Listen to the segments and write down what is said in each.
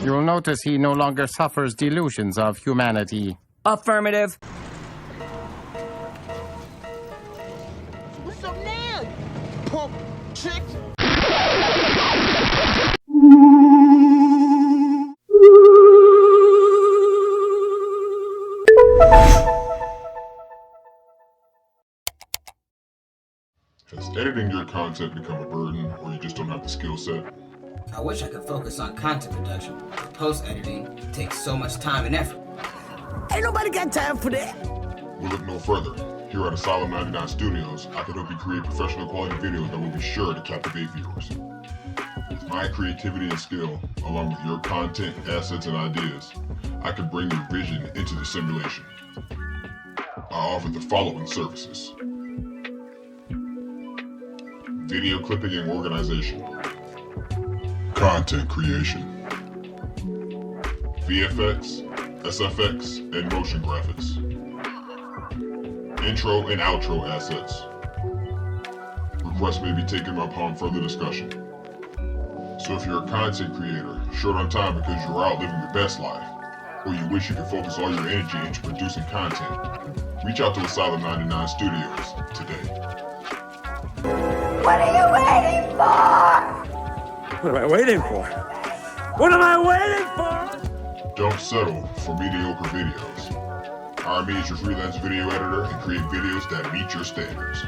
You'll notice he no longer suffers delusions of humanity. Affirmative. What's up now, you punk chick? Has editing your content become a burden, or you just don't have the skill set? I wish I could focus on content production, but post-editing takes so much time and effort. Ain't nobody got time for that. We'll look no further. Here at Asylum 99 Studios, I can help you create professional quality videos that will be sure to captivate viewers. With my creativity and skill, along with your content, assets, and ideas, I can bring your vision into the simulation. I offer the following services: video clipping and organization, content creation, VFX, SFX, and motion graphics, intro and outro assets. Requests may be taken upon further discussion. So if you're a content creator, short on time because you're out living your best life, or you wish you could focus all your energy into producing content, reach out to Asylum 99 Studios today. What are you waiting for? What am I waiting for? What am I waiting for? Don't settle for mediocre videos. Hire me as your freelance video editor and create videos that meet your standards.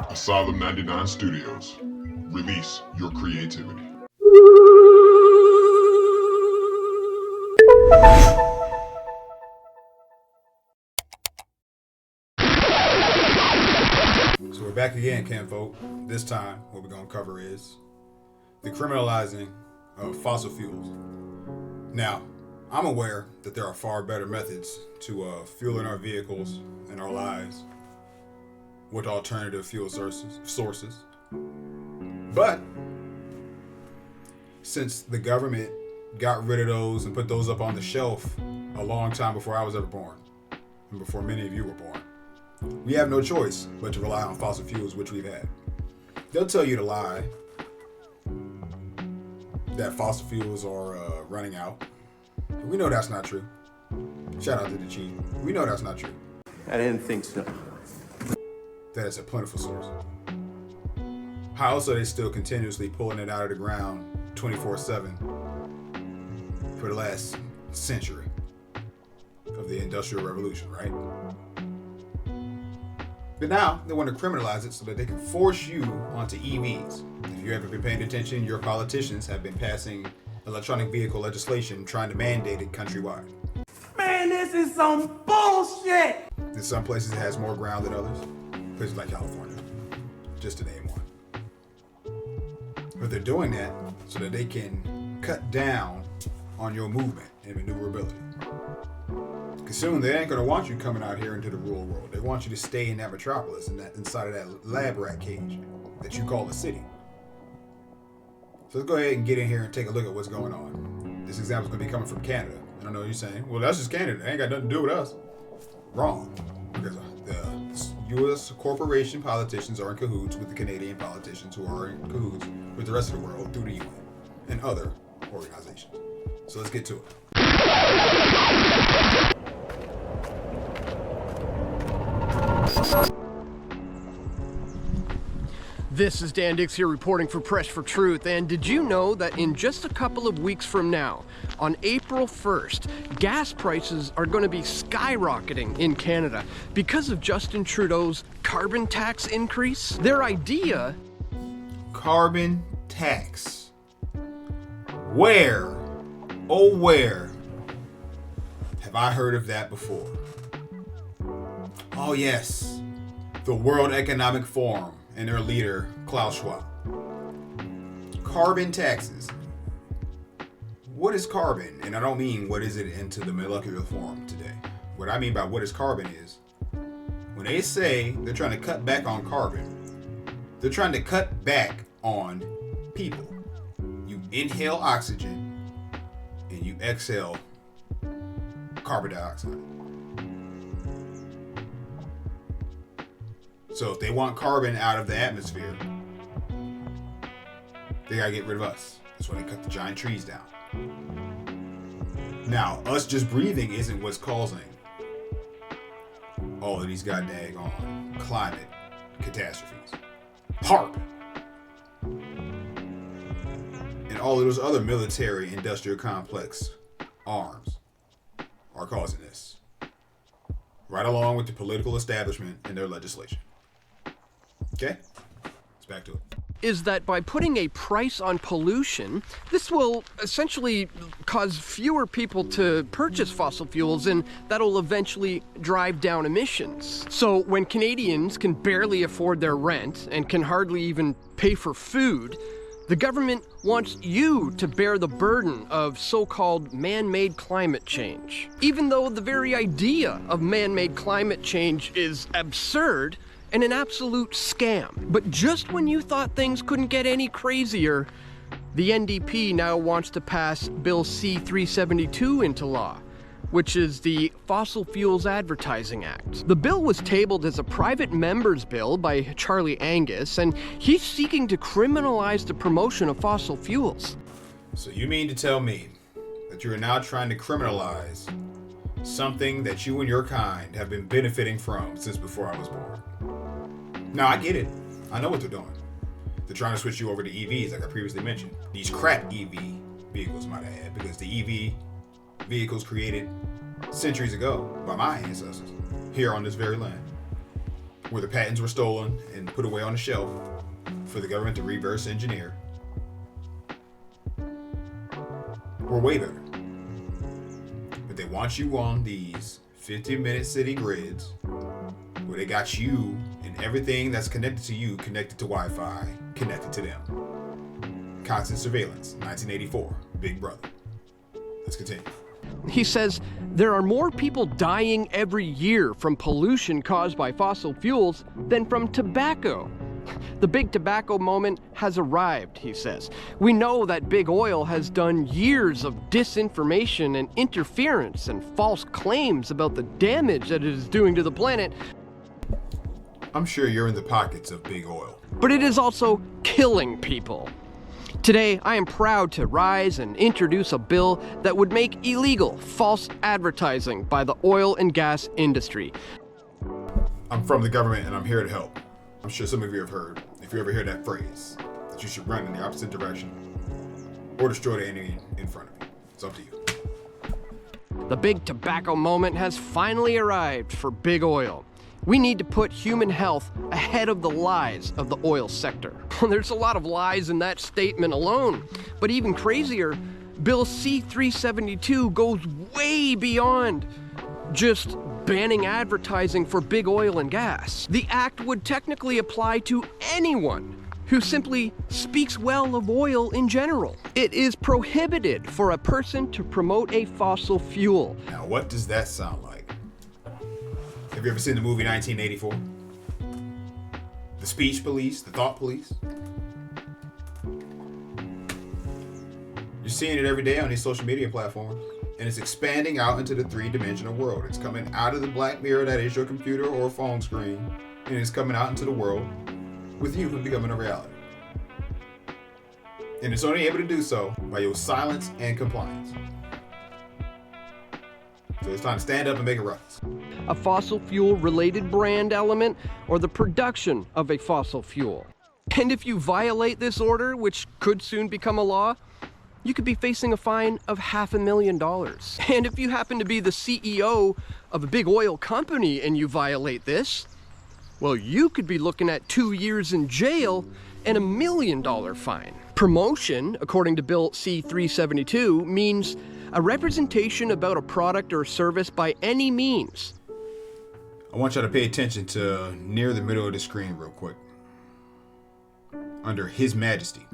Asylum 99 Studios. Release your creativity. So we're back again, kinfolk. This time, what we're going to cover is the criminalizing of fossil fuels. Now, I'm aware that there are far better methods to fueling our vehicles and our lives with alternative fuel sources. But since the government got rid of those and put those up on the shelf a long time before I was ever born, and before many of you were born, we have no choice but to rely on fossil fuels, which we've had. They'll tell you to lie, that fossil fuels are running out. We know that's not true. Shout out to the chief. We know that's not true. I didn't think so. That it's a plentiful source. How else are they still continuously pulling it out of the ground 24/7 for the last century of the Industrial Revolution, right? But now they want to criminalize it so that they can force you onto EVs. If you haven't been paying attention, your politicians have been passing electronic vehicle legislation trying to mandate it countrywide. Man, this is some bullshit! In some places it has more ground than others. Places like California, just to name one. But they're doing that so that they can cut down on your movement and maneuverability. Because soon they ain't going to want you coming out here into the real world. They want you to stay in that metropolis, inside of that lab rat cage that you call the city. So let's go ahead and get in here and take a look at what's going on. This example is going to be coming from Canada. And I know you're saying, well, that's just Canada. It ain't got nothing to do with us. Wrong. Because the U.S. corporation politicians are in cahoots with the Canadian politicians who are in cahoots with the rest of the world through the UN and other organizations. So let's get to it. This is Dan Dix here reporting for Press for Truth, and did you know that in just a couple of weeks from now, on April 1st, gas prices are going to be skyrocketing in Canada because of Justin Trudeau's carbon tax increase? Their idea... Carbon tax. Where, oh where, have I heard of that before? Oh yes, the World Economic Forum and their leader, Klaus Schwab. Carbon taxes. What is carbon? And I don't mean what is it into the molecular form today. What I mean by what is carbon is, when they say they're trying to cut back on carbon, they're trying to cut back on people. You inhale oxygen and you exhale carbon dioxide. So if they want carbon out of the atmosphere, they gotta get rid of us. That's why they cut the giant trees down. Now, us just breathing isn't what's causing all of these goddamn climate catastrophes. HARP and all of those other military industrial complex arms are causing this, right along with the political establishment and their legislation. Okay, let's back to it. Is that by putting a price on pollution, this will essentially cause fewer people to purchase fossil fuels, and that'll eventually drive down emissions. So when Canadians can barely afford their rent and can hardly even pay for food, the government wants you to bear the burden of so-called man-made climate change. Even though the very idea of man-made climate change is absurd and an absolute scam. But just when you thought things couldn't get any crazier, the NDP now wants to pass Bill C-372 into law, which is the Fossil Fuels Advertising Act. The bill was tabled as a private member's bill by Charlie Angus, and he's seeking to criminalize the promotion of fossil fuels. So you mean to tell me that you are now trying to criminalize something that you and your kind have been benefiting from since before I was born? Now, I get it. I know what they're doing. They're trying to switch you over to EVs, like I previously mentioned. These crap EV vehicles, might I add, because the EV vehicles created centuries ago by my ancestors here on this very land, where the patents were stolen and put away on the shelf for the government to reverse engineer, were way better. But they want you on these 50-minute city grids where they got you and everything that's connected to you connected to Wi-Fi, connected to them. Constant surveillance, 1984, Big Brother. Let's continue. He says there are more people dying every year from pollution caused by fossil fuels than from tobacco. The big tobacco moment has arrived, he says. We know that big oil has done years of disinformation and interference and false claims about the damage that it is doing to the planet. I'm sure you're in the pockets of big oil. But it is also killing people. Today, I am proud to rise and introduce a bill that would make illegal false advertising by the oil and gas industry. I'm from the government and I'm here to help. I'm sure some of you have heard, if you ever hear that phrase, that you should run in the opposite direction or destroy the enemy in front of you. It's up to you. The big tobacco moment has finally arrived for big oil. We need to put human health ahead of the lies of the oil sector. There's a lot of lies in that statement alone. But even crazier, Bill C-372 goes way beyond just banning advertising for big oil and gas. The act would technically apply to anyone who simply speaks well of oil in general. It is prohibited for a person to promote a fossil fuel. Now, what does that sound like? Have you ever seen the movie 1984? The speech police, the thought police? You're seeing it every day on these social media platforms, and it's expanding out into the three-dimensional world. It's coming out of the black mirror that is your computer or phone screen, and it's coming out into the world with you becoming a reality. And it's only able to do so by your silence and compliance. So it's time to stand up and make a ruckus. A fossil fuel related brand element or the production of a fossil fuel. And if you violate this order, which could soon become a law, you could be facing a fine of $500,000. And if you happen to be the CEO of a big oil company and you violate this, well, you could be looking at 2 years in jail and $1 million fine. Promotion, according to Bill C-372, means a representation about a product or service by any means. I want y'all to pay attention to near the middle of the screen real quick. Under His Majesty.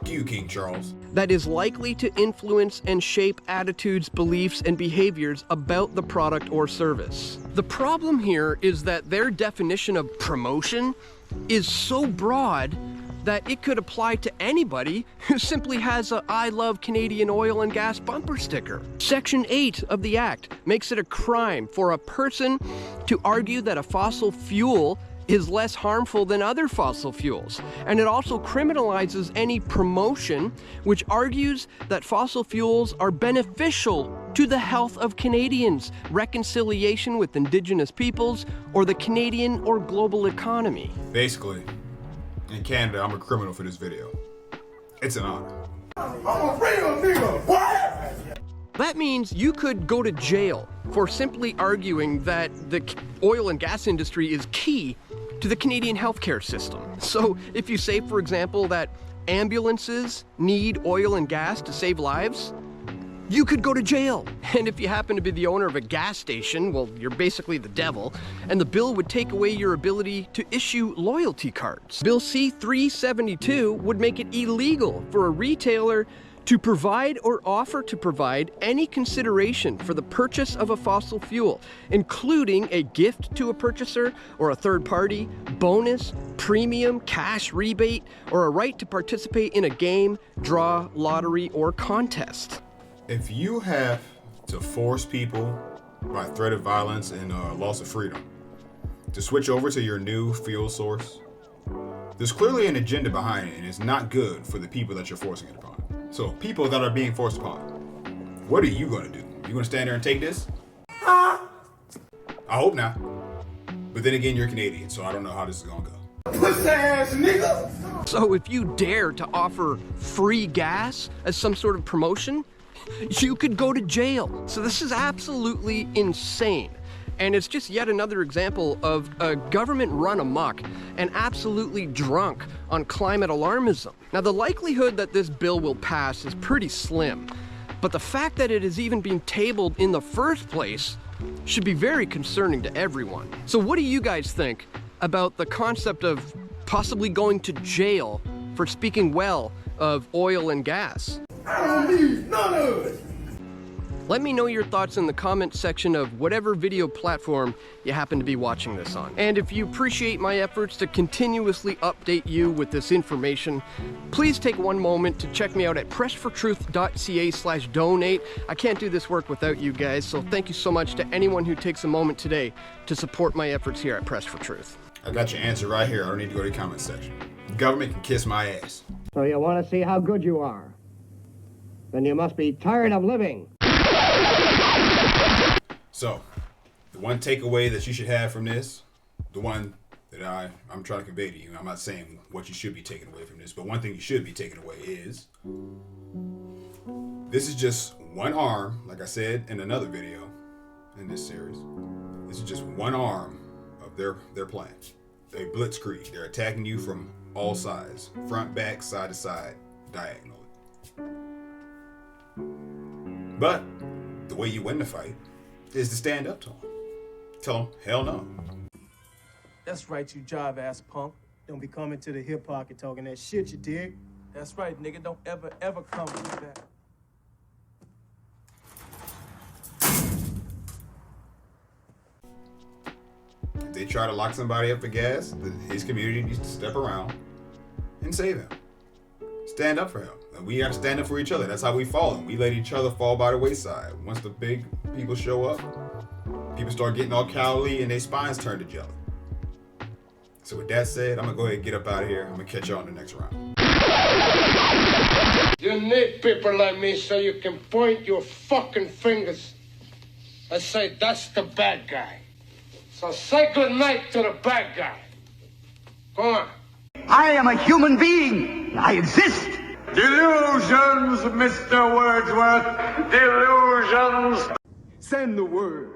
You, King Charles. That is likely to influence and shape attitudes, beliefs, and behaviors about the product or service. The problem here is that their definition of promotion is so broad that it could apply to anybody who simply has a I love Canadian oil and gas bumper sticker. Section 8 of the Act makes it a crime for a person to argue that a fossil fuel is less harmful than other fossil fuels. And it also criminalizes any promotion which argues that fossil fuels are beneficial to the health of Canadians, reconciliation with Indigenous peoples, or the Canadian or global economy. Basically, in Canada, I'm a criminal for this video. It's an honor. I'm a real nigga, what? That means you could go to jail for simply arguing that the oil and gas industry is key to the Canadian healthcare system. So if you say, for example, that ambulances need oil and gas to save lives, you could go to jail. And if you happen to be the owner of a gas station, well, you're basically the devil, and the bill would take away your ability to issue loyalty cards. Bill C-372 would make it illegal for a retailer to provide or offer to provide any consideration for the purchase of a fossil fuel, including a gift to a purchaser or a third party, bonus, premium, cash rebate, or a right to participate in a game, draw, lottery, or contest. If you have to force people by threat of violence and loss of freedom to switch over to your new fuel source, there's clearly an agenda behind it, and it's not good for the people that you're forcing it upon. So people that are being forced upon, what are you gonna do? You gonna stand there and take this? I hope not. But then again, you're Canadian, so I don't know how this is gonna go. Pussy ass nigga! So if you dare to offer free gas as some sort of promotion, you could go to jail. So this is absolutely insane. And it's just yet another example of a government run amok and absolutely drunk on climate alarmism. Now, the likelihood that this bill will pass is pretty slim, but the fact that it is even being tabled in the first place should be very concerning to everyone. So what do you guys think about the concept of possibly going to jail for speaking well of oil and gas? I don't need none of it! Let me know your thoughts in the comment section of whatever video platform you happen to be watching this on. And if you appreciate my efforts to continuously update you with this information, please take one moment to check me out at pressfortruth.ca/donate. I can't do this work without you guys, so thank you so much to anyone who takes a moment today to support my efforts here at Press for Truth. I got your answer right here. I don't need to go to the comment section. The government can kiss my ass. So you want to see how good you are? Then you must be tired of living. So, the one takeaway that you should have from this, the one that I'm trying to convey to you, I'm not saying what you should be taking away from this, but one thing you should be taking away is, this is just one arm, like I said in another video in this series, this is just one arm of their plan. They blitzkrieg. They're attacking you from all sides, front, back, side to side, diagonally. But the way you win the fight is to stand up to them. Tell them, hell no. That's right, you jive ass punk. Don't be coming to the hip pocket talking that shit, you dig? That's right, nigga. Don't ever come with that. If they try to lock somebody up for gas, his community needs to step around and save him. Stand up for him. We got to stand up for each other. That's how we fall. We let each other fall by the wayside. Once the big people show up, people start getting all cowardly and their spines turn to jelly. So with that said, I'm going to go ahead and get up out of here. I'm going to catch y'all in the next round. You need people like me so you can point your fucking fingers and say, that's the bad guy. So say goodnight to the bad guy. Go on. I am a human being. I exist. Delusions, Mr. Wordsworth. Delusions. Send the word.